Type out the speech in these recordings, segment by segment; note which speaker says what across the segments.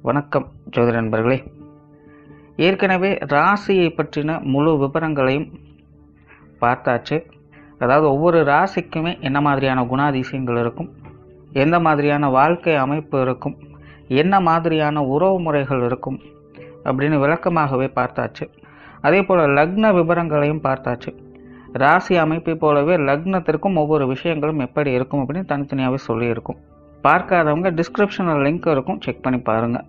Speaker 1: வணக்கம் ஜோதிட நண்பர்களே. ஏற்கனவே ராசியை பற்றின முழு விவரங்களையும் பார்த்தாச்சு. அதாவது ஒவ்வொரு ராசிக்குமே என்ன மாதிரியான குணாதிசயங்கள் இருக்கும், எந்த மாதிரியான வாழ்க்கை அமைப்பு இருக்கும், என்ன மாதிரியான உறவு முறைகள் இருக்கும் அப்படின்னு விளக்கமாகவே பார்த்தாச்சு. அதே போல் லக்ன விவரங்களையும் பார்த்தாச்சு. ராசி அமைப்பை போலவே லக்னத்திற்கும் ஒவ்வொரு விஷயங்களும் எப்படி இருக்கும் அப்படின்னு தனித்தனியாகவே சொல்லியிருக்கும். பார்க்காதவங்க டிஸ்கிரிப்ஷனில் லிங்க் இருக்கும், செக் பண்ணி பாருங்கள்.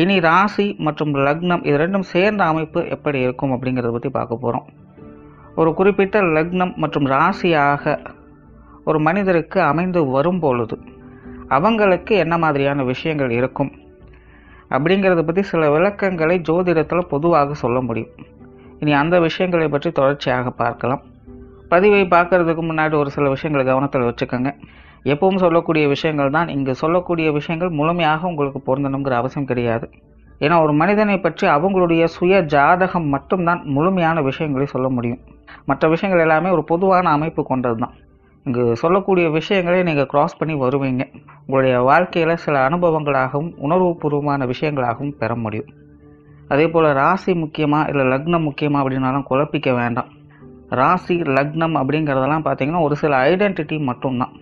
Speaker 1: இனி ராசி மற்றும் லக்னம் இது ரெண்டும் சேர்ந்த அமைப்பு எப்படி இருக்கும் அப்படிங்கிறத பற்றி பார்க்க போகிறோம். ஒரு குறிப்பிட்ட லக்னம் மற்றும் ராசியாக ஒரு மனிதருக்கு அமைந்து வரும் பொழுது அவங்களுக்கு என்ன மாதிரியான விஷயங்கள் இருக்கும் அப்படிங்கிறத பற்றி சில விளக்கங்களை ஜோதிடத்தில் பொதுவாக சொல்ல முடியும். இனி அந்த விஷயங்களை பற்றி தொடர்ச்சியாக பார்க்கலாம். பதிவை பார்க்கறதுக்கு முன்னாடி ஒரு சில விஷயங்களை கவனத்தில் வச்சுக்கோங்க. எப்பவும் சொல்லக்கூடிய விஷயங்கள் தான் இங்கு சொல்லக்கூடிய விஷயங்கள் முழுமையாக உங்களுக்கு பொருந்தணுங்கிற அவசியம் கிடையாது. ஏன்னா ஒரு மனிதனை பற்றி அவங்களுடைய சுய ஜாதகம் மட்டும்தான் முழுமையான விஷயங்களை சொல்ல முடியும். மற்ற விஷயங்கள் எல்லாமே ஒரு பொதுவான அமைப்பு கொண்டது தான். இங்கு சொல்லக்கூடிய விஷயங்களை நீங்கள் கிராஸ் பண்ணி வருவீங்க. உங்களுடைய வாழ்க்கையில் சில அனுபவங்களாகவும் உணர்வுபூர்வமான விஷயங்களாகவும் பெற முடியும். அதே போல் ராசி முக்கியமாக இல்லை லக்னம் முக்கியமாக அப்படின்னாலும் குழப்பிக்க வேண்டாம். ராசி லக்னம் அப்படிங்கிறதெல்லாம் பார்த்தீங்கன்னா ஒரு சில ஐடென்டிட்டி மட்டும்தான்.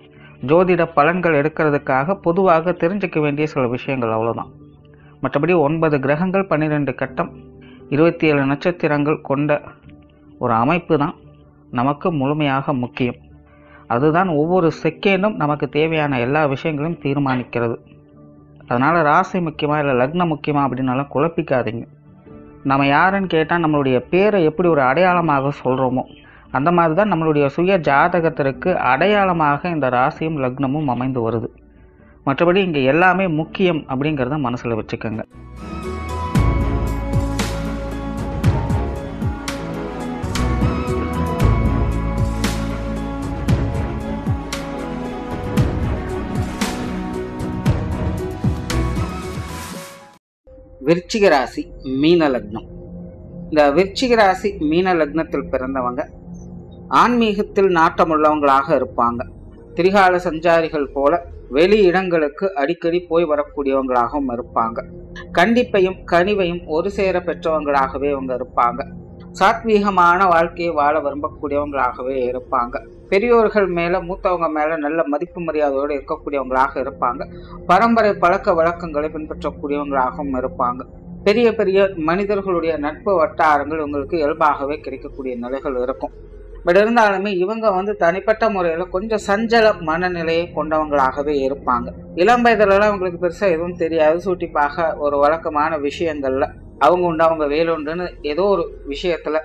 Speaker 1: ஜோதிட பலன்கள் எடுக்கிறதுக்காக பொதுவாக தெரிஞ்சிக்க வேண்டிய சில விஷயங்கள் அவ்வளோதான். மற்றபடி 9 கிரகங்கள் 12 கட்டம் 27 நட்சத்திரங்கள் கொண்ட ஒரு அமைப்பு தான் நமக்கு முழுமையாக முக்கியம். அதுதான் ஒவ்வொரு செகண்டும் நமக்கு தேவையான எல்லா விஷயங்களையும் தீர்மானிக்கிறது. அதனால் ராசி முக்கியமாக இல்லை லக்னம் முக்கியமாக அப்படின்னாலும் குழப்பிக்காதீங்க. நம்ம யாருன்னு கேட்டால் நம்மளுடைய பேரை எப்படி ஒரு அடையாளமாக சொல்கிறோமோ அந்த மாதிரி தான் நம்மளுடைய சுய ஜாதகத்திற்கு அடையாளமாக இந்த ராசியும் லக்னமும் அமைந்து வருது. மற்றபடி இங்கே எல்லாமே முக்கியம் அப்படிங்கிறத மனசில் வச்சுக்கோங்க. விருச்சிக ராசி மீன லக்னம். இந்த விருச்சிக ராசி மீன லக்னத்தில் பிறந்தவங்க ஆன்மீகத்தில் நாட்டமுள்ளவங்களாக இருப்பாங்க. திரிகால சஞ்சாரிகள் போல வெளி இடங்களுக்கு அடிக்கடி போய் வரக்கூடியவங்களாகவும் இருப்பாங்க. கண்டிப்பையும் கனிவையும் ஒரு சேர பெற்றவங்களாகவே இவங்க இருப்பாங்க. சாத்வீகமான வாழ்க்கையை வாழ விரும்பக்கூடியவங்களாகவே இருப்பாங்க. பெரியோர்கள் மேல மூத்தவங்க மேல நல்ல மதிப்பு மரியாதையோடு இருக்கக்கூடியவங்களாக இருப்பாங்க. பரம்பரை பழக்க வழக்கங்களை பின்பற்றக்கூடியவங்களாகவும் இருப்பாங்க. பெரிய பெரிய மனிதர்களுடைய நட்பு வட்டாரங்கள் இவங்களுக்கு இயல்பாகவே கிடைக்கக்கூடிய நிலைகள் இருக்கும். பட் இருந்தாலுமே இவங்க தனிப்பட்ட முறையில கொஞ்சம் சஞ்சல மனநிலையை கொண்டவங்களாகவே இருப்பாங்க. இளம் வயதுலலாம் அவங்களுக்கு பெருசா எதுவும் தெரியாது. சூட்டிப்பாக ஒரு வழக்கமான விஷயங்கள்ல அவங்க உண்டு அவங்க வேலுண்டுன்னு ஏதோ ஒரு விஷயத்துல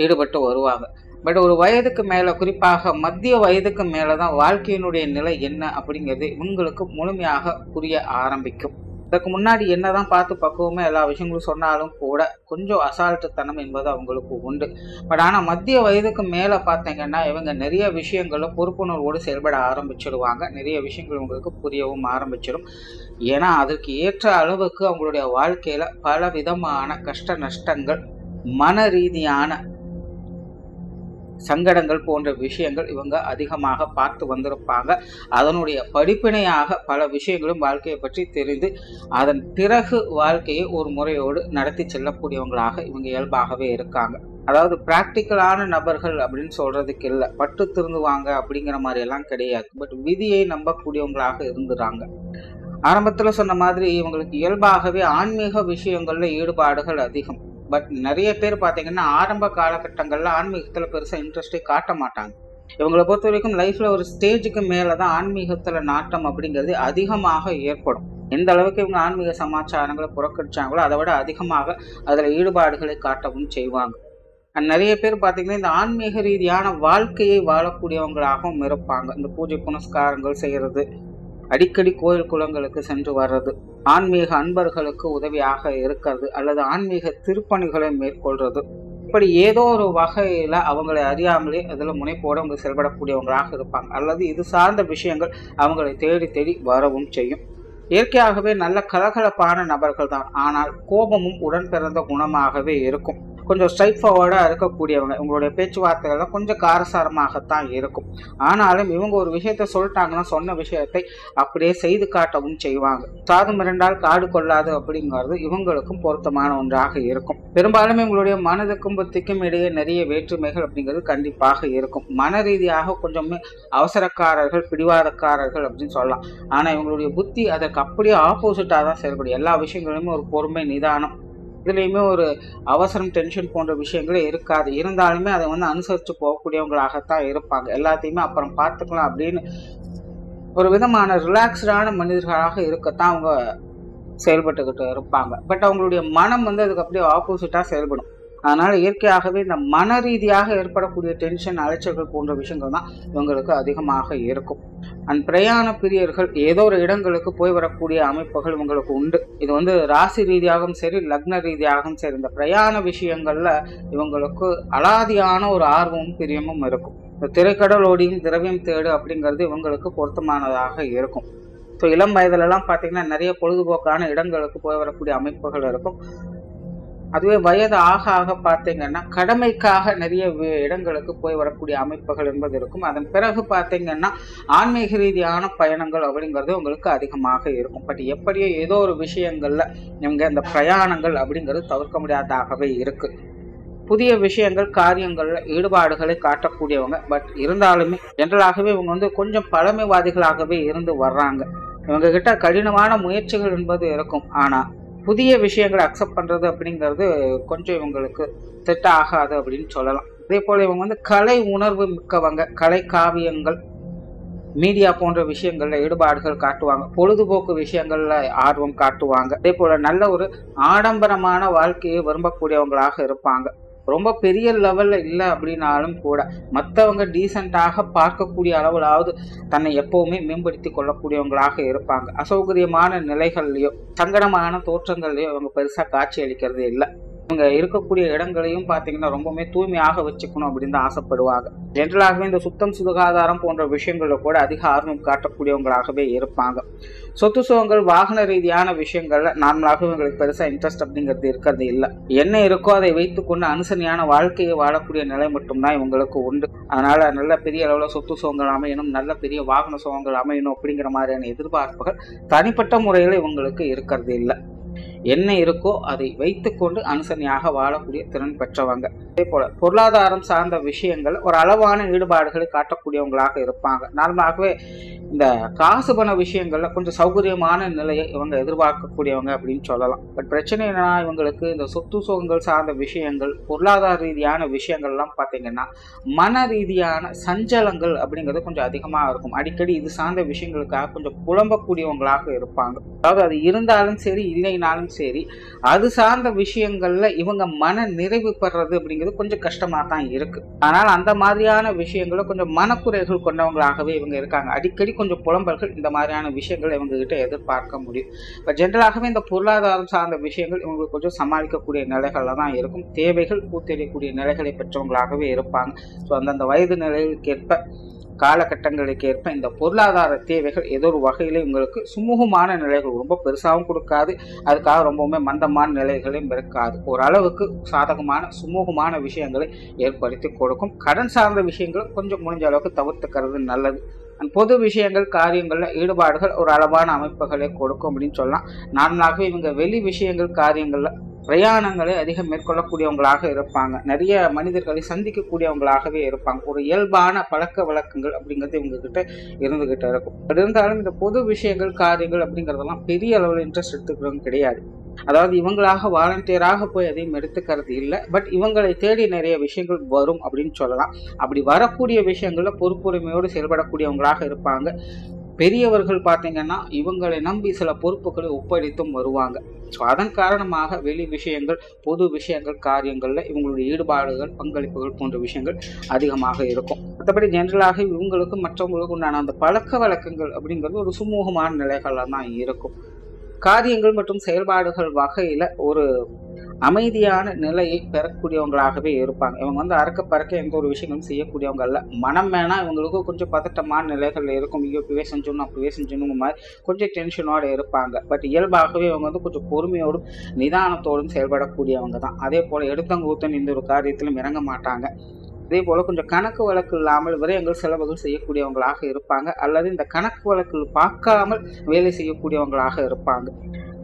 Speaker 1: ஈடுபட்டு வருவாங்க. பட் ஒரு வயதுக்கு மேல, குறிப்பாக மத்திய வயதுக்கு மேலதான் வாழ்க்கையினுடைய நிலை என்ன அப்படிங்கிறது இவங்களுக்கு முழுமையாக புரிய ஆரம்பிக்கும். இதுக்கு முன்னாடி என்னதான் பார்த்து பக்குவமே எல்லா விஷயங்களும் சொன்னாலும் கூட கொஞ்சம் அசால்ட்டுத்தனம் என்பது அவங்களுக்கு உண்டு. பட் ஆனால் மத்திய வயதுக்கு மேலே பார்த்தீங்கன்னா இவங்க நிறைய விஷயங்களும் பொறுப்புணர்வோடு செயல்பட ஆரம்பிச்சிடுவாங்க. நிறைய விஷயங்கள் உங்களுக்கு புரியவும் ஆரம்பிச்சிடும். ஏன்னா அதற்கு ஏற்ற அளவுக்கு அவங்களுடைய வாழ்க்கையில பல விதமான கஷ்ட நஷ்டங்கள், மன ரீதியான சங்கடங்கள் போன்ற விஷயங்கள் இவங்க அதிகமாக பார்த்து வந்திருப்பாங்க. அதனுடைய படிப்பினையாக பல விஷயங்களும் வாழ்க்கையை பற்றி தெரிந்து அதன் பிறகு வாழ்க்கையை ஒரு முறையோடு நடத்தி செல்லக்கூடியவங்களாக இவங்க இயல்பாகவே இருக்காங்க. அதாவது பிராக்டிக்கலான நபர்கள் அப்படின்னு சொல்றதுக்கு இல்லை, பட்டு திருந்துவாங்க அப்படிங்கிற மாதிரி எல்லாம் கிடையாது. பட் விதியை நம்பக்கூடியவங்களாக இருந்துறாங்க. ஆரம்பத்துல சொன்ன மாதிரி இவங்களுக்கு இயல்பாகவே ஆன்மீக விஷயங்கள்ல ஈடுபாடுகள் அதிகம். பட் நிறைய பேர் பார்த்தீங்கன்னா ஆரம்ப காலகட்டங்களில் ஆன்மீகத்தில் பெருசாக இன்ட்ரெஸ்டே காட்ட மாட்டாங்க. இவங்களை பொறுத்த வரைக்கும் லைஃப்பில் ஒரு ஸ்டேஜுக்கு மேலே தான் ஆன்மீகத்தில் நாட்டம் அப்படிங்கிறது அதிகமாக ஏற்படும். எந்த அளவுக்கு இவங்க ஆன்மீக சமாச்சாரங்களை புறக்கணிச்சாங்களோ அதை விட அதிகமாக அதில் ஈடுபாடுகளை காட்டவும் செய்வாங்க. நிறைய பேர் பார்த்தீங்கன்னா இந்த ஆன்மீக ரீதியான வாழ்க்கையை வாழக்கூடியவங்களாகவும் இருப்பாங்க. இந்த பூஜை புனஸ்காரங்கள் செய்கிறது, அடிக்கடி கோயில் குளங்களுக்கு சென்று வர்றது, ஆன்மீக அன்பர்களுக்கு உதவியாக இருக்கிறது, அல்லது ஆன்மீக திருப்பணிகளை மேற்கொள்றது, இப்படி ஏதோ ஒரு வகையில அவங்களை அறியாமலே அதுல முனைப்போடு அவங்க செயல்படக்கூடியவங்களாக இருப்பாங்க. அல்லது இது சார்ந்த விஷயங்கள் அவங்களை தேடி தேடி வரவும் செய்யும். இயற்கையாகவே நல்ல கலகலப்பான நபர்கள் தான். ஆனால் கோபமும் உடன் பிறந்த குணமாகவே இருக்கும். கொஞ்சம் ஸ்ட்ரைட் ஃபார்வர்டாக இருக்கக்கூடியவங்க. உங்களுடைய பேச்சுவார்த்தைகள்லாம் கொஞ்சம் காரசாரமாகத்தான் இருக்கும். ஆனாலும் இவங்க ஒரு விஷயத்த சொல்லிட்டாங்கன்னா சொன்ன விஷயத்தை அப்படியே செய்து காட்டவும் செய்வாங்க. சாதும் இரண்டால் காடு கொள்ளாது அப்படிங்கிறது இவங்களுக்கும் பொருத்தமான ஒன்றாக இருக்கும். பெரும்பாலும் இவங்களுடைய மனதுக்கும் புத்திக்கும் இடையே நிறைய வேற்றுமைகள் அப்படிங்கிறது கண்டிப்பாக இருக்கும். மன ரீதியாக கொஞ்சம் அவசரக்காரர்கள், பிடிவாதக்காரர்கள் அப்படின்னு சொல்லலாம். ஆனால் இவங்களுடைய புத்தி அதற்கு அப்படியே ஆப்போசிட்டாக தான் செயல்படும். எல்லா விஷயங்களுமே ஒரு பொறுமை, நிதானம், இதுலேயுமே ஒரு அவசரம், டென்ஷன் போன்ற விஷயங்களே இருக்காது. இருந்தாலுமே அதை அனுசரித்து போகக்கூடியவங்களாகத்தான் இருப்பாங்க. எல்லாத்தையுமே அப்புறம் பார்த்துக்கலாம் அப்படின்னு ஒரு விதமான ரிலாக்ஸ்டான மனிதர்களாக இருக்கத்தான் அவங்க செயல்பட்டுக்கிட்டு இருப்பாங்க. பட் அவங்களுடைய மனம் அதுக்கு அப்படியே ஆப்போசிட்டாக செயல்படும். அதனால இயற்கையாகவே இந்த மன ரீதியாக ஏற்படக்கூடிய டென்ஷன், அலைச்சல்கள் போன்ற விஷயங்கள் தான் இவங்களுக்கு அதிகமாக இருக்கும். அண்ட் பிரயாண பிரியர்கள் ஏதோ ஒரு இடங்களுக்கு போய் வரக்கூடிய அமைப்புகள் இவங்களுக்கு உண்டு. இது ராசி ரீதியாகவும் சரி, லக்ன ரீதியாகவும் சரி, இந்த பிரயாண விஷயங்கள்ல இவங்களுக்கு அலாதியான ஒரு ஆர்வமும் பிரியமும் இருக்கும். இந்த திரைக்கடலோடியும் திரவியம் தேடு அப்படிங்கிறது இவங்களுக்கு பொருத்தமானதாக இருக்கும். ஸோ இளம் வயதுலலாம் பார்த்தீங்கன்னா நிறைய பொழுதுபோக்கான இடங்களுக்கு போய் வரக்கூடிய அமைப்புகள் இருக்கும். அதுவே வயது ஆக ஆக பார்த்தீங்கன்னா கடமைக்காக நிறைய இடங்களுக்கு போய் வரக்கூடிய அமைப்புகள் என்பது இருக்கும். அதன் பிறகு பார்த்தீங்கன்னா ஆன்மீக ரீதியான பயணங்கள் அப்படிங்கிறது உங்களுக்கு அதிகமாக இருக்கும். பட் எப்படியோ ஏதோ ஒரு விஷயங்கள்ல இவங்க இந்த பிரயாணங்கள் அப்படிங்கிறது தவிர்க்க முடியாததாகவே இருக்கு. புதிய விஷயங்கள், காரியங்கள்ல ஈடுபாடுகளை காட்டக்கூடியவங்க. பட் இருந்தாலுமே ஜென்ரலாகவே இவங்க கொஞ்சம் பழமைவாதிகளாகவே இருந்து வர்றாங்க. இவங்க கிட்ட கடினமான முயற்சிகள் என்பது இருக்கும். ஆனா புதிய விஷயங்களை அக்செப்ட் பண்றது அப்படிங்கிறது கொஞ்சம் இவங்களுக்கு செட் ஆகாது அப்படின்னு சொல்லலாம். அதே போல இவங்க கலை உணர்வு மிக்கவங்க. கலை, காவியங்கள், மீடியா போன்ற விஷயங்கள்ல ஈடுபாடுகள் காட்டுவாங்க. பொழுதுபோக்கு விஷயங்கள்ல ஆர்வம் காட்டுவாங்க. அதே போல நல்ல ஒரு ஆடம்பரமான வாழ்க்கையை விரும்பக்கூடியவங்களாக இருப்பாங்க. ரொம்ப பெரிய லெவல்ல இல்லை அப்படின்னாலும் கூட மற்றவங்க டீசெண்டாக பார்க்கக்கூடிய அளவுலாவது தன்னை எப்பவுமே மேம்படுத்தி கொள்ளக்கூடியவங்களாக இருப்பாங்க. அசௌகரியமான நிலைகள்லையோ சங்கடமான தோற்றங்கள்லையோ அவங்க பெருசா காட்சி அளிக்கிறது இல்லை. இவங்க இருக்கக்கூடிய இடங்களையும் பார்த்தீங்கன்னா ரொம்பவுமே தூய்மையாக வச்சுக்கணும் அப்படின்னு தான் ஆசைப்படுவாங்க. ஜென்ரலாகவே இந்த சுத்தம், சுகாதாரம் போன்ற விஷயங்கள்ல கூட அதிக ஆர்வம் காட்டக்கூடியவங்களாகவே இருப்பாங்க. சொத்து சுகங்கள், வாகன ரீதியான விஷயங்கள்ல நார்மலாக இவங்களுக்கு பெருசா இன்ட்ரெஸ்ட் அப்படிங்கிறது இருக்கிறது இல்லை. என்ன இருக்கோ அதை வைத்துக்கொண்டு அனுசரணையான வாழ்க்கையை வாழக்கூடிய நிலை மட்டும்தான் இவங்களுக்கு உண்டு. அதனால நல்ல பெரிய அளவுல சொத்து சுகங்கள் அமையணும், நல்ல பெரிய வாகன சுகங்கள் அமையணும் அப்படிங்கிற மாதிரியான எதிர்பார்ப்புகள் தனிப்பட்ட முறையில் இவங்களுக்கு இருக்கிறது இல்லை. என்ன இருக்கோ அதை வைத்துக்கொண்டு அனுசரணையாக வாழக்கூடிய திறன் பெற்றவங்க. அதே போல பொருளாதாரம் சார்ந்த விஷயங்கள் ஒரு அளவான ஈடுபாடுகளை காட்டக்கூடியவங்களாக இருப்பாங்க. நார்மலாகவே இந்த காசு பண விஷயங்கள்ல கொஞ்சம் சௌகரியமான நிலையை இவங்க எதிர்பார்க்கக்கூடியவங்க அப்படின்னு சொல்லலாம். பட் பிரச்சனை என்னன்னா இவங்களுக்கு இந்த சொத்து சுகங்கள் சார்ந்த விஷயங்கள், பொருளாதார ரீதியான விஷயங்கள்லாம் பார்த்தீங்கன்னா மன ரீதியான சஞ்சலங்கள் அப்படிங்கிறது கொஞ்சம் அதிகமாக இருக்கும். அடிக்கடி இது சார்ந்த விஷயங்களுக்காக கொஞ்சம் புலம்பக்கூடியவங்களாக இருப்பாங்க. அதாவது அது இருந்தாலும் சரி, இல்லைனாலும் சரி, அது சார்ந்த விஷயங்கள்ல இவங்க மன நிறைவு பெறது அப்படிங்கிறது கொஞ்சம் கஷ்டமா தான் இருக்கு. ஆனால் அந்த மாதிரியான விஷயங்கள கொஞ்சம் மனக்குறைகள் கொண்டவங்களாகவே இவங்க இருக்காங்க. அடிக்கடி கொஞ்சம் புலம்பல்கள் இந்த மாதிரியான விஷயங்கள் இவங்க கிட்ட எதிர்பார்க்க முடியும். இப்போ ஜென்ரலாகவே இந்த பொருளாதாரம் சார்ந்த விஷயங்கள் இவங்களுக்கு கொஞ்சம் சமாளிக்கக்கூடிய நிலைகள்ல தான் இருக்கும். தேவைகள் பூத்தெறியக்கூடிய நிலைகளை பெற்றவங்களாகவே இருப்பாங்க. ஸோ அந்தந்த வயது நிலைகளுக்கேற்ப, காலகட்டங்களுக்கு ஏற்ப இந்த பொருளாதார தேவைகள் ஏதோ ஒரு வகையில உங்களுக்கு சுமூகமான நிலைகள், ரொம்ப பெருசாகவும் கொடுக்காது, அதுக்காக ரொம்பவுமே மந்தமான நிலைகளையும் இருக்காது. ஓரளவுக்கு சாதகமான சுமூகமான விஷயங்களை ஏற்படுத்தி கொடுக்கும். கடன் சார்ந்த விஷயங்கள் கொஞ்சம் முடிஞ்ச அளவுக்கு தவிர்த்துக்கிறது நல்லது. பொது விஷயங்கள், காரியங்கள்ல ஈடுபாடுகள் ஒரு அளவான அமைப்புகளை கொடுக்கும் அப்படின்னு சொல்லலாம். நார்மலாகவே இவங்க வெளி விஷயங்கள், காரியங்கள்ல பிரயாணங்களை அதிகம் மேற்கொள்ளக்கூடியவங்களாக இருப்பாங்க. நிறைய மனிதர்களை சந்திக்கக்கூடியவங்களாகவே இருப்பாங்க. ஒரு இயல்பான பழக்க வழக்கங்கள் அப்படிங்கிறது இவங்க கிட்ட இருந்துகிட்ட இருக்கும். இருந்தாலும் இந்த பொது விஷயங்கள், காரியங்கள் அப்படிங்கிறதெல்லாம் பெரிய அளவில் இன்ட்ரெஸ்ட் எடுத்துக்கிறவங்க கிடையாது. அதாவது இவங்களாக வாலண்டியராக போய் அதையும் எடுத்துக்கிறது இல்லை. பட் இவங்களை தேடி நிறைய விஷயங்கள் வரும் அப்படின்னு சொல்லலாம். அப்படி வரக்கூடிய விஷயங்கள்ல பொறுப்புரிமையோடு செயல்படக்கூடியவங்களாக இருப்பாங்க. பெரியவர்கள் பார்த்தீங்கன்னா இவங்களை நம்பி சில பொறுப்புகளை ஒப்படைத்தும் வருவாங்க. ஸோ அதன் காரணமாக வெளி விஷயங்கள், பொது விஷயங்கள், காரியங்களில் இவங்களுடைய ஈடுபாடுகள், பங்களிப்புகள் போன்ற விஷயங்கள் அதிகமாக இருக்கும். மற்றபடி ஜென்ரலாக இவங்களுக்கு மற்றவங்களுக்கு உண்டான அந்த பழக்க வழக்கங்கள் அப்படிங்கிறது ஒரு சுமூகமான நிலைகளாக தான் இருக்கும். காரியங்கள் மற்றும் செயல்பாடுகள் வகையில் ஒரு அமைதியான நிலையை பெறக்கூடியவங்களாகவே இருப்பாங்க. இவங்க வந்து அறக்க பறக்க எந்த ஒரு விஷயங்களும் செய்யக்கூடியவங்க அல்ல. மனம் வேணா இவங்களுக்கு கொஞ்சம் பதட்டமான நிலைகள் இருக்கும். ஐயோ இப்பவே செஞ்சோம் அப்பவே செஞ்சோங்கிற மாதிரி கொஞ்சம் டென்ஷனோட இருப்பாங்க. பட் இயல்பாகவே இவங்க வந்து கொஞ்சம் பொறுமையோடும் நிதானத்தோடும் செயல்படக்கூடியவங்க தான். அதே போல எடுத்தங்கூத்தன் இந்த ஒரு காரியத்திலும் இறங்க மாட்டாங்க. அதே போல கொஞ்சம் கணக்கு வழக்கு இல்லாமல் விரயங்கள் செலவுகள் செய்யக்கூடியவங்களாக இருப்பாங்க. அல்லது இந்த கணக்கு வழக்கு பார்க்காமல் வேலை செய்யக்கூடியவங்களாக இருப்பாங்க.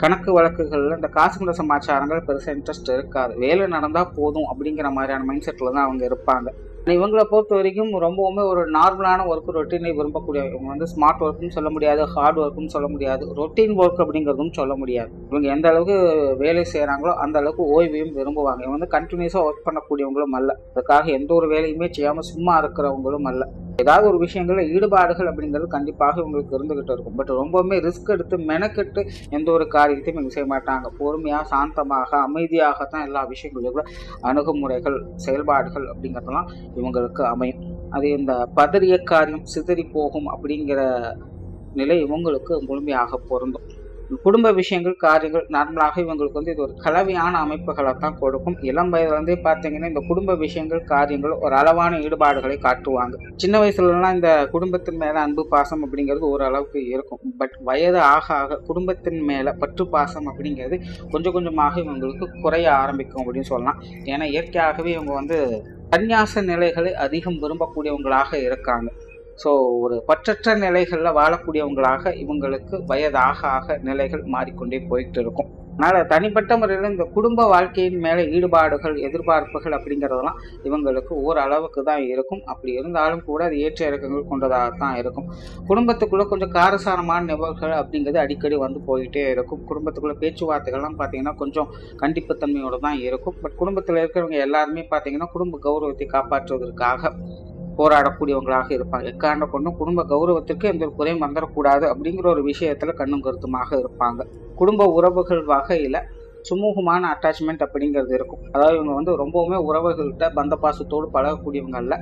Speaker 1: கணக்கு வழக்குகள்ல இந்த காசுகுண்ட சமாச்சாரங்கள் பெருசாக இன்ட்ரெஸ்ட் இருக்காது. வேலை நடந்தா போதும் அப்படிங்கிற மாதிரியான மைண்ட் செட்ல தான் அவங்க இருப்பாங்க. இவங்களை பொறுத்த வரைக்கும் ரொம்பவுமே ஒரு நார்மலான ஒர்க் ரொட்டீனை விரும்பக்கூடிய இவங்க வந்து ஸ்மார்ட் ஒர்க்குன்னு சொல்ல முடியாது, ஹார்ட் ஒர்க்குன்னு சொல்ல முடியாது, ரொட்டீன் ஒர்க் அப்படிங்கிறதும் சொல்ல முடியாது. இவங்க எந்த அளவுக்கு வேலை செய்கிறாங்களோ அந்த அளவுக்கு ஓய்வையும் விரும்புவாங்க. இவங்க வந்து கண்டினியூஸாக ஒர்க் பண்ணக்கூடியவங்களும் அல்ல. அதுக்காக எந்த ஒரு வேலையுமே செய்யாமல் சும்மா இருக்கிறவங்களும் அல்ல. ஏதாவது ஒரு விஷயங்களில் ஈடுபாடுகள் அப்படிங்கிறது கண்டிப்பாக இவங்களுக்கு இருந்துகிட்டு இருக்கும். பட் ரொம்பவுமே ரிஸ்க் எடுத்து மெனக்கெட்டு எந்த ஒரு காரியத்தையும் இவங்க செய்ய மாட்டாங்க. பொறுமையாக சாந்தமாக அமைதியாகத்தான் எல்லா விஷயங்களுக்கும் அணுகுமுறைகள் செயல்பாடுகள் அப்படிங்கிறதெல்லாம் இவங்களுக்கு அமையும். அது இந்த பதறிய காரியம் சிதறி போகும் அப்படிங்கிற நிலை இவங்களுக்கு முழுமையாக பொருந்தும். குடும்ப விஷயங்கள் காரியங்கள் நார்மலாக இவங்களுக்கு வந்து இது ஒரு கலவையான அமைப்புகளை தான் கொடுக்கும். இளம் வயதுலேருந்தே பார்த்தீங்கன்னா இந்த குடும்ப விஷயங்கள் காரியங்கள் ஒரு அளவான ஈடுபாடுகளை காட்டுவாங்க. சின்ன வயசுலலாம் இந்த குடும்பத்தின் மேல அன்பு பாசம் அப்படிங்கிறது ஓரளவுக்கு இருக்கும். பட் வயது ஆக ஆக குடும்பத்தின் மேல பற்று பாசம் அப்படிங்கிறது கொஞ்சம் கொஞ்சமாக இவங்களுக்கு குறைய ஆரம்பிக்கும் அப்படின்னு சொல்லலாம். ஏன்னா இயற்கையாகவே இவங்க வந்து சந்நியாச நிலைகளை அதிகம் விரும்பக்கூடியவங்களாக இருக்காங்க. ஸோ ஒரு பற்றற்ற நிலைகளில் வாழக்கூடியவங்களாக இவங்களுக்கு வயதாக ஆக நிலைகள் மாறிக்கொண்டே போயிட்டு இருக்கும். அதனால் தனிப்பட்ட முறையில் இந்த குடும்ப வாழ்க்கையின் மேலே ஈடுபாடுகள் எதிர்பார்ப்புகள் அப்படிங்கிறதெல்லாம் இவங்களுக்கு ஓரளவுக்கு தான் இருக்கும். அப்படி இருந்தாலும் கூட அது ஏற்ற இறக்கங்கள் கொண்டதாக தான் இருக்கும். குடும்பத்துக்குள்ளே கொஞ்சம் காரசாரமான நிகழ்வுகள் அப்படிங்கிறது அடிக்கடி வந்து போயிட்டே இருக்கும். குடும்பத்துக்குள்ளே பேச்சுவார்த்தைகள்லாம் பார்த்தீங்கன்னா கொஞ்சம் கண்டிப்புத்தன்மையோடு தான் இருக்கும். பட் குடும்பத்தில் இருக்கிறவங்க எல்லாருமே பார்த்தீங்கன்னா குடும்ப கௌரவத்தை காப்பாற்றுவதற்காக போராடக்கூடியவங்களாக இருப்பாங்க. எக்காண்ட கொண்டும் குடும்ப கௌரவத்திற்கு எந்த ஒரு குறையும் வந்துடக்கூடாது அப்படிங்கிற ஒரு விஷயத்துல கண்ணும் கருத்துமாக இருப்பாங்க. குடும்ப உறவுகள் வகையில சுமூகமான அட்டாச்மெண்ட் அப்படிங்கிறது இருக்கும். அதாவது இவங்க வந்து ரொம்பவுமே உறவுகள்கிட்ட பந்த பாசத்தோடு பழகக்கூடியவங்க அல்ல.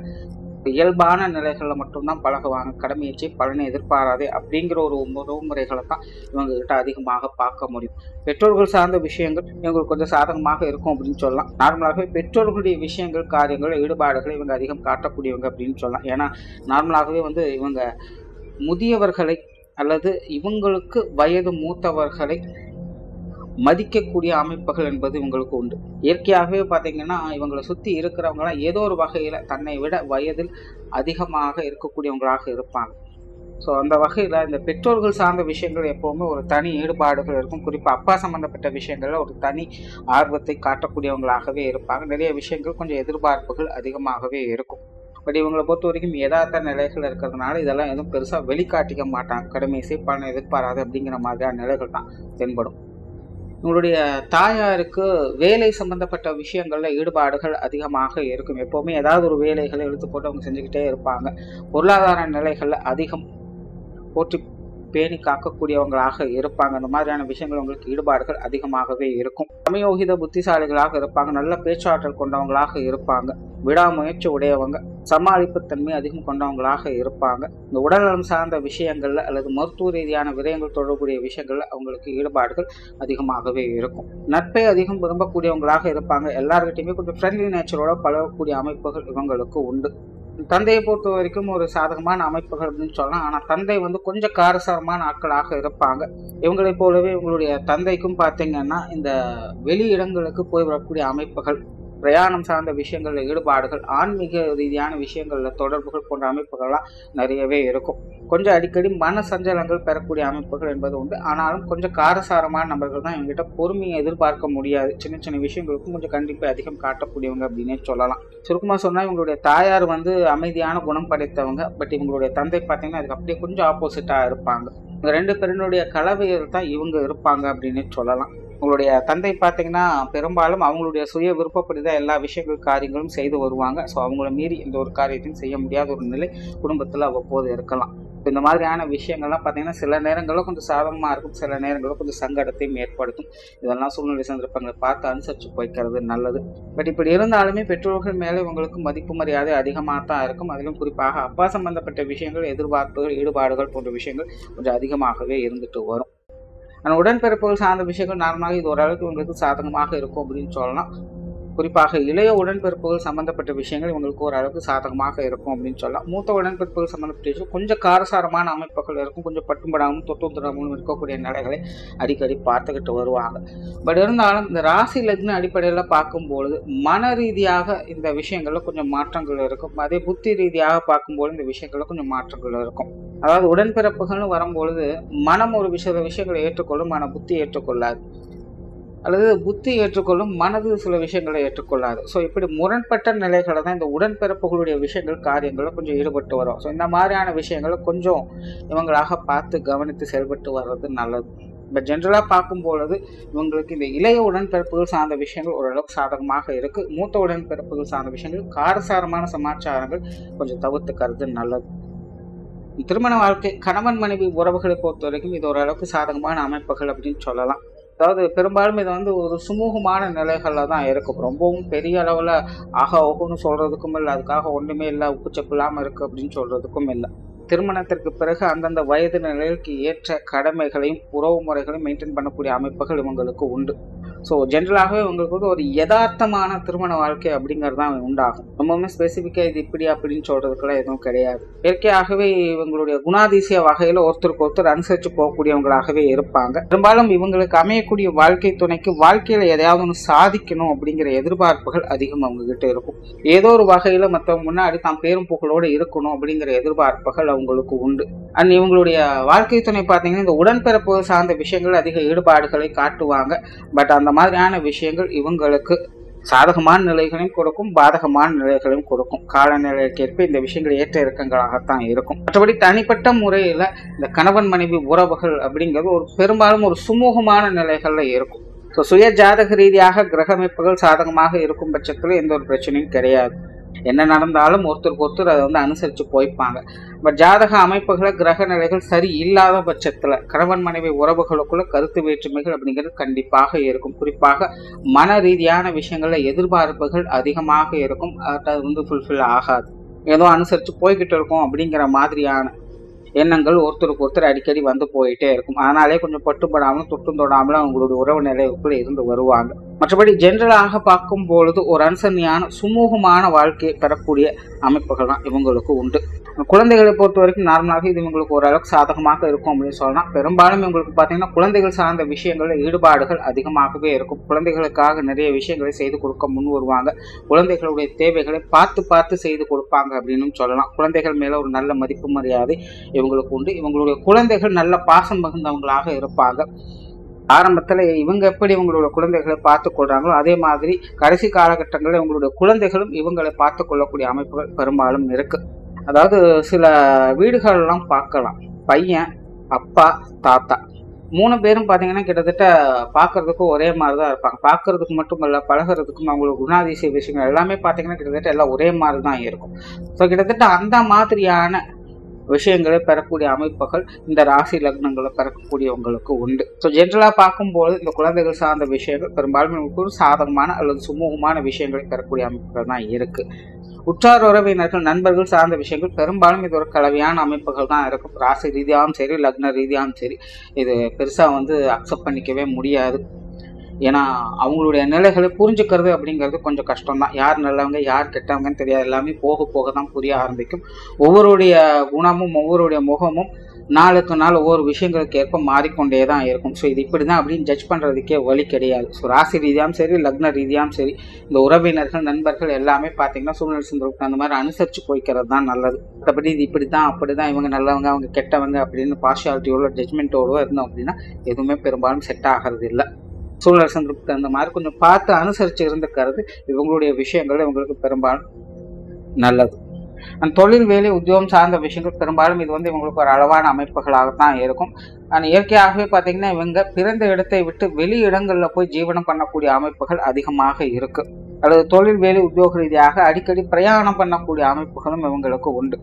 Speaker 1: இயல்பான நிலைகளில் மட்டும்தான் பழகுவாங்க. கடமையை பலனை எதிர்பாராதே அப்படிங்கிற ஒரு உறவுமுறைகளை தான் இவங்க கிட்ட அதிகமாக பார்க்க முடியும். பெற்றோர்கள் சார்ந்த விஷயங்கள் இவங்களுக்கு கொஞ்சம் சாதகமாக இருக்கும் அப்படின்னு சொல்லலாம். நார்மலாகவே பெற்றோர்களுடைய விஷயங்கள் காரியங்கள் ஈடுபாடுகளை இவங்க அதிகம் காட்டக்கூடியவங்க அப்படின்னு சொல்லலாம். ஏன்னா நார்மலாகவே வந்து இவங்க முதியவர்களை அல்லது இவங்களுக்கு வயது மூத்தவர்களை மதிக்கக்கூடிய அமைப்புகள் என்பது இவங்களுக்கு உண்டு. இயற்கையாகவே பார்த்தீங்கன்னா இவங்களை சுற்றி இருக்கிறவங்களாம் ஏதோ ஒரு வகையில் தன்னை விட வயதில் அதிகமாக இருக்கக்கூடியவங்களாக இருப்பாங்க. ஸோ அந்த வகையில் இந்த பெற்றோர்கள் சார்ந்த விஷயங்கள் எப்போவுமே ஒரு தனி ஈடுபாடுகள் இருக்கும். குறிப்பாக அப்பா சம்மந்தப்பட்ட விஷயங்களில் ஒரு தனி ஆர்வத்தை காட்டக்கூடியவங்களாகவே இருப்பாங்க. நிறைய விஷயங்கள் கொஞ்சம் எதிர்பார்ப்புகள் அதிகமாகவே இருக்கும். பட் இவங்களை பொறுத்த வரைக்கும் யதார்த்த நிலைகள் இருக்கிறதுனால இதெல்லாம் எதுவும் பெருசாக வெளிக்காட்டிக்க மாட்டாங்க. கடமை பலனை எதிர்பாராது அப்படிங்கிற மாதிரியான நிலைகள் தான் தென்படும். உங்களுடைய தாயாருக்கு வேலை சம்பந்தப்பட்ட விஷயங்கள்ல ஈடுபாடுகள் அதிகமாக இருக்கும். எப்போவுமே ஏதாவது ஒரு வேலைகளை இழுத்து போட்டு அவங்க செஞ்சுக்கிட்டே இருப்பாங்க. பொருளாதார நிலைகள்ல அதிகம் போற்றி பேணி காக்கக்கூடியவங்களாக இருப்பாங்க. அந்த மாதிரியான விஷயங்கள் உங்களுக்கு ஈடுபாடுகள் அதிகமாகவே இருக்கும். சமயோகித புத்திசாலிகளாக இருப்பாங்க. நல்ல பேச்சாற்றல் கொண்டவங்களாக இருப்பாங்க. விடாமுயற்சி உடையவங்க. சமாளிப்பு தன்மை அதிகம் கொண்டவங்களாக இருப்பாங்க. இந்த உடல்நலம் சார்ந்த விஷயங்கள்ல அல்லது மருத்துவ ரீதியான விரயங்கள் தொடர்புடைய விஷயங்கள்ல அவங்களுக்கு ஈடுபாடுகள் அதிகமாகவே இருக்கும். நட்பை அதிகம் விரும்பக்கூடியவங்களாக இருப்பாங்க. எல்லார்கிட்டையுமே கொஞ்சம் ஃப்ரெண்ட்லி நேச்சரோட பழகக்கூடிய அமைப்புகள் இவங்களுக்கு உண்டு. தந்தையை பொறுத்த வரைக்கும் ஒரு சாதகமான அமைப்புகள் அப்படின்னு சொல்லலாம். ஆனால் தந்தை வந்து கொஞ்சம் காரசாரமான ஆட்களாக இருப்பாங்க. இவங்களை போலவே இவங்களுடைய தந்தைக்கும் பார்த்தீங்கன்னா இந்த வெளி இடங்களுக்கு போய் வரக்கூடிய அமைப்புகள், பிரயாணம் சார்ந்த விஷயங்களில் ஈடுபாடுகள், ஆன்மீக ரீதியான விஷயங்களில் தொடர்புகள் போன்ற அமைப்புகள்லாம் நிறையவே இருக்கும். கொஞ்சம் அடிக்கடி மன சஞ்சலங்கள் பெறக்கூடிய அமைப்புகள் என்பது உண்டு. ஆனாலும் கொஞ்சம் காரசாரமான நபர்கள் தான் இவங்ககிட்ட பொறுமையை எதிர்பார்க்க முடியாது. சின்ன சின்ன விஷயங்களுக்கும் கொஞ்சம் கண்டிப்பாக அதிகம் காட்டக்கூடியவங்க அப்படின்னே சொல்லலாம். சுருக்கமாக சொன்னால் இவங்களுடைய தாயார் வந்து அமைதியான குணம் படைத்தவங்க. பட் இவங்களுடைய தந்தை பார்த்தீங்கன்னா அதுக்கு அப்படியே கொஞ்சம் ஆப்போசிட்டாக இருப்பாங்க. இந்த ரெண்டு பேருடைய கலவையில் தான் இவங்க இருப்பாங்க அப்படின்னு சொல்லலாம். உங்களுடைய தந்தை பார்த்தீங்கன்னா பெரும்பாலும் அவங்களுடைய சுய விருப்பப்படி தான் எல்லா விஷயங்கள் காரியங்களும் செய்து வருவாங்க. ஸோ அவங்கள மீறி எந்த ஒரு காரியத்தையும் செய்ய முடியாத ஒரு நிலை குடும்பத்தில் அவ்வப்போது இருக்கலாம். இந்த மாதிரியான விஷயங்கள்லாம் பார்த்தீங்கன்னா சில நேரங்களில் கொஞ்சம் சாதகமாக இருக்கும், சில நேரங்களில் கொஞ்சம் சங்கடத்தையும் ஏற்படுத்தும். இதெல்லாம் சூழ்நிலை சந்தர்ப்பங்களை பார்த்து அனுசரித்து போய்க்கிறது நல்லது. பட் இப்படி இருந்தாலுமே பெற்றோர்கள் மேலே உங்களுக்கு மதிப்பு மரியாதை அதிகமாக தான் இருக்கும். அதிலும் குறிப்பாக அப்பா சம்பந்தப்பட்ட விஷயங்கள், எதிர்பார்ப்புகள், ஈடுபாடுகள் போன்ற விஷயங்கள் கொஞ்சம் அதிகமாகவே இருந்துட்டு வரும். ஆனால் உடன்பிறப்புகள் சார்ந்த விஷயங்கள் நார்மலாக இது ஓரளவுக்கு இவங்களுக்கு சாதகமாக இருக்கும் அப்படின்னு சொல்லலாம். குறிப்பாக இளைய உடன்பிறப்புகள் சம்பந்தப்பட்ட விஷயங்கள் இவங்களுக்கு ஓரளவுக்கு சாதகமாக இருக்கும் அப்படின்னு சொல்லலாம். மூத்த உடன்பிறப்புகள் சம்பந்தப்பட்ட விஷயம் கொஞ்சம் காரசாரமான அமைப்புகள் இருக்கும், கொஞ்சம் பட்டும்படாமல் தொட்டுந்துடாமலும் இருக்கக்கூடிய நிலைகளை அடிக்கடி பார்த்துக்கிட்டு வருவாங்க. பட் இருந்தாலும் இந்த ராசி லக்ன அடிப்படையில் பார்க்கும்பொழுது மன ரீதியாக இந்த விஷயங்கள்ல கொஞ்சம் மாற்றங்கள் இருக்கும், அதே புத்தி ரீதியாக பார்க்கும்போது இந்த விஷயங்கள்ல கொஞ்சம் மாற்றங்கள் இருக்கும். அதாவது உடன்பிறப்புகள்னு வரும்பொழுது மனம் ஒரு விஷயங்களை ஏற்றுக்கொள்ளும், மன புத்தி ஏற்றுக்கொள்ளாது, அல்லது புத்தி ஏற்றுக்கொள்ளும், மனது சில விஷயங்களை ஏற்றுக்கொள்ளாது. ஸோ இப்படி முரண்பட்ட நிலைகளை தான் இந்த உடன்பிறப்புகளுடைய விஷயங்கள் காரியங்களில் கொஞ்சம் ஈடுபட்டு வரும். ஸோ இந்த மாதிரியான விஷயங்களை கொஞ்சம் இவங்களாக பார்த்து கவனித்து செயல்பட்டு வர்றது நல்லது. பட் ஜென்ரலாக பார்க்கும்பொழுது இவங்களுக்கு இந்த இளைய உடன்பிறப்புகள் சார்ந்த விஷயங்கள் ஓரளவுக்கு சாதகமாக இருக்குது. மூத்த உடன்பிறப்புகள் சார்ந்த விஷயங்கள் காரசாரமான சமாச்சாரங்கள் கொஞ்சம் தவிர்த்துக்கிறது நல்லது. திருமண வாழ்க்கை கணவன் மனைவி உறவுகளை பொறுத்த வரைக்கும் இது ஓரளவுக்கு சாதகமான அமைப்புகள் அப்படின்னு சொல்லலாம். அதாவது பெரும்பாலும் இது ஒரு சுமூகமான நிலைகளில் தான் இருக்கும். ரொம்பவும் பெரிய அளவில் ஆகா ஓகுன்னு சொல்கிறதுக்கும் இல்லை, அதுக்காக ஒன்றுமே இல்லை உப்புச்சப்பு இல்லாமல் இருக்குது அப்படின்னு சொல்கிறதுக்கும் இல்லை. திருமணத்திற்கு பிறகு அந்தந்த வயது நிலைக்கு ஏற்ற கடமைகளையும் உறவு முறைகளையும் மெயின்டைன் பண்ணக்கூடிய அமைப்புகள் இவங்களுக்கு உண்டு. ஸோ ஜென்ரலாகவே இவங்களுக்கு ஒரு யதார்த்தமான திருமண வாழ்க்கை அப்படிங்கிறது தான் உண்டாகும். ரொம்பவுமே ஸ்பெசிஃபிக்காக இது இப்படி அப்படின்னு சொல்கிறதுக்கெல்லாம் எதுவும் கிடையாது. இயற்கையாகவே இவங்களுடைய குணாதிசய வகையில் ஒருத்தருக்கு ஒருத்தர் அனுசரித்து போகக்கூடியவங்களாகவே இருப்பாங்க. பெரும்பாலும் இவங்களுக்கு அமையக்கூடிய வாழ்க்கை துணைக்கு வாழ்க்கையில் எதையாவது ஒன்று சாதிக்கணும் அப்படிங்கிற எதிர்பார்ப்புகள் அதிகம் அவங்ககிட்ட இருக்கும். ஏதோ ஒரு வகையில் மற்றவங்க முன்னாடி தான் பேரும் புகழோடு இருக்கணும் அப்படிங்கிற எதிர்பார்ப்புகள் அவங்களுக்கு உண்டு. அண்ட் இவங்களுடைய வாழ்க்கை துணை பார்த்தீங்கன்னா இந்த உடன்பிறப்பு சார்ந்த விஷயங்கள் அதிக ஈடுபாடுகளை காட்டுவாங்க. பட் அந்த மாதிரியான விஷயங்கள் இவங்களுக்கு சாதகமான நிலைகளையும் கொடுக்கும், பாதகமான நிலைகளையும் கொடுக்கும். காலநிலைக்கேற்ப இந்த விஷயங்கள் ஏற்ற இறக்கங்களாகத்தான் இருக்கும். மற்றபடி தனிப்பட்ட முறையில் இந்த கணவன் மனைவி உறவுகள் அப்படிங்கிறது பெரும்பாலும் ஒரு சுமூகமான நிலைகள்ல இருக்கும். ஸோ சுய ஜாதக ரீதியாக கிரக அமைப்புகள் சாதகமாக இருக்கும் பட்சத்தில் எந்த ஒரு பிரச்சனையும் கிடையாது. என்ன நடந்தாலும் ஒருத்தருக்கு ஒருத்தர் அதை அனுசரித்து போய்ப்பாங்க. பட் ஜாதக அமைப்புகளை கிரக நிலைகள் சரி இல்லாத பட்சத்தில் கணவன் மனைவி உறவுகளுக்குள்ள கருத்து வேற்றுமைகள் அப்படிங்கிறது கண்டிப்பாக இருக்கும். குறிப்பாக மன ரீதியான விஷயங்களில் எதிர்பார்ப்புகள் அதிகமாக இருக்கும். அது ஃபுல்ஃபில் ஆகாது. ஏதோ அனுசரித்து போய்கிட்டு இருக்கும் அப்படிங்கிற மாதிரியான எண்ணங்கள் ஒருத்தருக்கு ஒருத்தர் அடிக்கடி போயிட்டே இருக்கும். அதனாலே கொஞ்சம் பட்டுப்படாமலும் தொட்டும் தொடாமலும் அவங்களுடைய உறவு நிலைக்குள்ள இருந்து வருவாங்க. மற்றபடி ஜென்ரலாக பார்க்கும் பொழுது ஒரு அனுசரணையான சுமூகமான வாழ்க்கையை பெறக்கூடிய அமைப்புகள் தான் இவங்களுக்கு உண்டு. குழந்தைகளை பொறுத்த வரைக்கும் நார்மலாக இது இவங்களுக்கு ஓரளவுக்கு சாதகமாக இருக்கும் அப்படின்னு சொல்லலாம். பெரும்பாலும் இவங்களுக்கு பார்த்தீங்கன்னா குழந்தைகள் சார்ந்த விஷயங்களில் ஈடுபாடுகள் அதிகமாகவே இருக்கும். குழந்தைகளுக்காக நிறைய விஷயங்களை செய்து கொடுக்க முன் வருவாங்க. குழந்தைகளுடைய தேவைகளை பார்த்து செய்து கொடுப்பாங்க அப்படின்னு சொல்லலாம். குழந்தைகள் மேல ஒரு நல்ல மதிப்பு மரியாதை இவங்களுக்கு உண்டு. இவங்களுடைய குழந்தைகள் நல்ல பாசம் மிகுந்தவங்களாக இருப்பாங்க. ஆரம்பத்தில் இவங்க எப்படி இவங்களோட குழந்தைகளை பார்த்து கொள்றாங்களோ அதே மாதிரி கடைசி காலகட்டங்களில் இவங்களுடைய குழந்தைகளும் இவங்களை பார்த்து கொள்ளக்கூடிய அமைப்புகள் பெரும்பாலும் இருக்கு. அதாவது சில வீடுகள்லாம் பார்க்கலாம், பையன், அப்பா, தாத்தா 3 பேரும் பார்த்தீங்கன்னா கிட்டத்தட்ட பார்க்கறதுக்கும் ஒரே மாதிரி தான் இருப்பாங்க. பார்க்கறதுக்கு மட்டும் இல்லை, பழகிறதுக்கும் அவங்களோட குணாதிசய விஷயங்கள் எல்லாமே பார்த்தீங்கன்னா கிட்டத்தட்ட எல்லாம் ஒரே மாதிரி தான் இருக்கும். ஸோ கிட்டத்தட்ட அந்த மாதிரியான விஷயங்களை பெறக்கூடிய அமைப்புகள் இந்த ராசி லக்னங்களை பெறக்கூடியவங்களுக்கு உண்டு. ஸோ ஜென்ரலாக பார்க்கும்போது இந்த குழந்தைகள் சார்ந்த விஷயங்கள் பெரும்பாலும் ஒரு சாதகமான அல்லது சுமூகமான விஷயங்களை பெறக்கூடிய அமைப்புகள் தான் இருக்கு. உற்றார் உறவினர்கள் நண்பர்கள் சார்ந்த விஷயங்கள் பெரும்பாலும் இது ஒரு கலவையான அமைப்புகள் தான் இருக்கும். ராசி ரீதியாகவும் சரி லக்ன ரீதியாகவும் சரி இது பெருசாக அக்செப்ட் பண்ணிக்கவே முடியாது. ஏன்னா அவங்களுடைய நிலைகளை புரிஞ்சுக்கிறது அப்படிங்கிறது கொஞ்சம் கஷ்டம்தான். யார் நல்லவங்க யார் கெட்டவங்கன்னு தெரியாது. எல்லாமே போக தான் புரிய ஆரம்பிக்கும். ஒவ்வொருடைய குணமும் ஒவ்வொருடைய முகமும் நாளுக்கு நாள் ஒவ்வொரு விஷயங்களுக்கு ஏற்ப மாறிக்கொண்டே தான் இருக்கும். ஸோ இது இப்படி தான் அப்படின்னு ஜட்ஜ் பண்ணுறதுக்கே வழி கிடையாது. ஸோ ராசி ரீதியாகவும் சரி லக்ன ரீதியாகவும் சரி இந்த உறவினர்கள் நண்பர்கள் எல்லாமே பார்த்தீங்கன்னா சூழ்நிலை சந்தர்ப்பம் அந்த மாதிரி அனுசரித்து போய்க்கிறது தான் நல்லது. மற்றபடி இது இப்படி தான் அப்படி தான் இவங்க நல்லவங்க அவங்க கெட்டவங்க அப்படின்னு பார்ஷியாலிட்டியோட ஜட்ஜ்மெண்ட்டோட இருந்தோம் அப்படின்னா எதுவுமே பெரும்பாலும் செட் ஆகிறது இல்லை. சூழ்நிலை சந்தர்ப்பத்துக்கு அந்த மாதிரி கொஞ்சம் பார்த்து அனுசரித்து இருந்துக்கிறது இவங்களுடைய விஷயங்கள் இவங்களுக்கு பெரும்பாலும் நல்லது. அந்த தொழில் வேலை உத்தியோகம் சார்ந்த விஷயங்கள் பெரும்பாலும் இது இவங்களுக்கு ஒரு அளவான அமைப்புகளாகத்தான் இருக்கும். ஆனால் இயற்கையாகவே பார்த்தீங்கன்னா இவங்க பிறந்த இடத்தை விட்டு வெளி இடங்களில் போய் ஜீவனம் பண்ணக்கூடிய அமைப்புகள் அதிகமாக இருக்கு. அல்லது தொழில் வேலை உத்தியோக ரீதியாக அடிக்கடி பிரயாணம் பண்ணக்கூடிய அமைப்புகளும் இவங்களுக்கு உண்டு.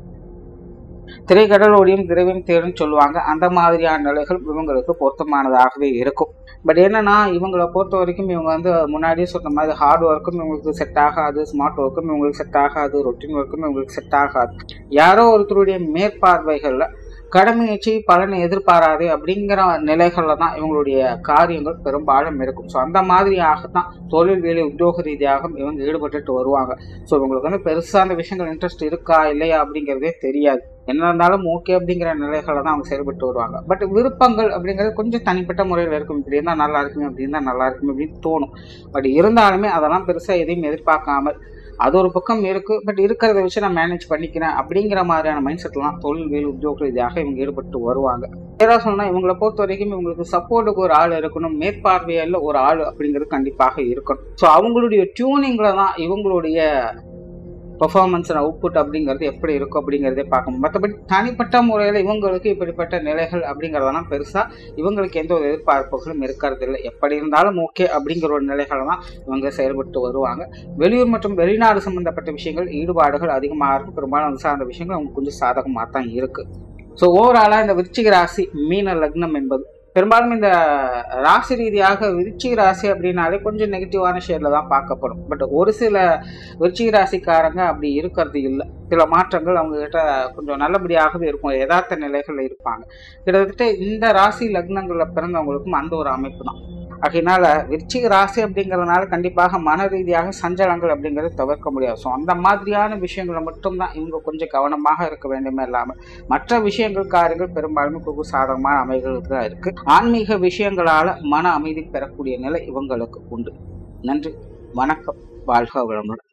Speaker 1: திரைக்கடல் ஓடியும் திரவியம் தேடும் சொல்லுவாங்க. அந்த மாதிரியான நிலைகள் இவங்களுக்கு பொருத்தமானதாகவே இருக்கும். பட் என்னன்னா இவங்களை பொறுத்த வரைக்கும் இவங்க முன்னாடியே சொன்ன மாதிரி ஹார்ட் ஒர்க்கும் இவங்களுக்கு செட் ஆகாது, ஸ்மார்ட் ஒர்க்கும் இவங்களுக்கு செட் ஆகாது, ரொட்டீன் ஒர்க்கும் இவங்களுக்கு செட் ஆகாது. யாரோ ஒருத்தருடைய மேற்பார்வைகளில் கடமையச்சு பலனை எதிர்பாராது அப்படிங்கிற நிலைகள்ல தான் இவங்களுடைய காரியங்கள் பெரும்பாலும் இருக்கும். ஸோ அந்த மாதிரியாகத்தான் தொழில் வேலை உத்தியோக ரீதியாக இவங்க ஈடுபட்டுட்டு வருவாங்க. ஸோ இவங்களுக்கு வந்து பெருசாக அந்த விஷயங்கள் இன்ட்ரெஸ்ட் இருக்கா இல்லையா அப்படிங்கிறதே தெரியாது. என்ன இருந்தாலும் ஓகே அப்படிங்கிற நிலைகளை தான் அவங்க செயல்பட்டு வருவாங்க. பட் விருப்பங்கள் அப்படிங்கிறது கொஞ்சம் தனிப்பட்ட முறையில் இருக்கும். இப்படி இருந்தால் நல்லா இருக்குமே, அப்படி இருந்தால் நல்லா இருக்குமே அப்படின்னு தோணும். பட் இருந்தாலுமே அதெல்லாம் பெருசாக எதையும் எதிர்பார்க்காமல் அது ஒரு பக்கம் இருக்கு. பட் இருக்கிறத வச்சு நான் மேனேஜ் பண்ணிக்கிறேன் அப்படிங்கிற மாதிரியான மைண்ட் செட்லாம் தொழில் வேலை உத்தியோக ரீதியாக இவங்க ஈடுபட்டு வருவாங்க. ஏதாவது சொன்னா இவங்களை பொறுத்த வரைக்கும் இவங்களுக்கு சப்போர்ட்டுக்கு ஒரு ஆள் இருக்கணும், மேற்பார்வையில் ஒரு ஆள் அப்படிங்கிறது கண்டிப்பாக இருக்கணும். ஸோ அவங்களுடைய டியூனிங்ல தான் இவங்களுடைய பெர்ஃபார்மன்ஸ் அண்ட் அவுட்புட் அப்படிங்கிறது எப்படி இருக்கும் அப்படிங்கிறதே பார்க்கணும். மற்றபடி தனிப்பட்ட முறையில் இவங்களுக்கு இப்படிப்பட்ட நிலைகள் அப்படிங்கிறதெல்லாம் பெருசாக இவங்களுக்கு எந்த ஒரு எதிர்பார்ப்புகளும் இருக்கிறது இல்லை. எப்படி இருந்தாலும் ஓகே அப்படிங்கிற ஒரு நிலைகளை தான் இவங்க செயல்பட்டு வருவாங்க. வெளியூர் மற்றும் வெளிநாடு சம்பந்தப்பட்ட விஷயங்கள் ஈடுபாடுகள் அதிகமாக இருக்கும். பெரும்பாலும் அது சார்ந்த விஷயங்கள் அவங்க கொஞ்சம் சாதகமாக தான் இருக்கு. ஸோ ஓவராலாக இந்த விருச்சிக ராசி மீன லக்னம் என்பது பெரும்பாலும் இந்த ராசி ரீதியாக விருச்சிக ராசி அப்படின்னாலே கொஞ்சம் நெகட்டிவான ஷேட்ல தான் பார்க்கப்படும். பட் ஒரு சில விருச்சிக ராசிக்காரங்க அப்படி இருக்கிறது இல்லை. சில மாற்றங்கள் அவங்க கிட்ட கொஞ்சம் நல்லபடியாகவே இருக்கும். யதார்த்த நிலைகள் இருப்பாங்க. கிட்டத்தட்ட இந்த ராசி லக்னங்கள்ல பிறந்தவங்களுக்கும் அந்த ஒரு அமைப்பு தான். அதனால விருச்சிக ராசி அப்படிங்கிறதுனால கண்டிப்பாக மன ரீதியாக சஞ்சலங்கள் அப்படிங்கிறது தவிர்க்க முடியாது. ஸோ அந்த மாதிரியான விஷயங்களை மட்டும்தான் இவங்க கொஞ்சம் கவனமாக இருக்க வேண்டுமே இல்லாமல் மற்ற விஷயங்கள் காரியங்கள் பெரும்பாலுமே குழு சாதகமான அமைகளுக்கு தான் இருக்கு. ஆன்மீக விஷயங்களால மன அமைதி பெறக்கூடிய நிலை இவங்களுக்கு உண்டு. நன்றி, வணக்கம், வாழ்க வளமுடன்.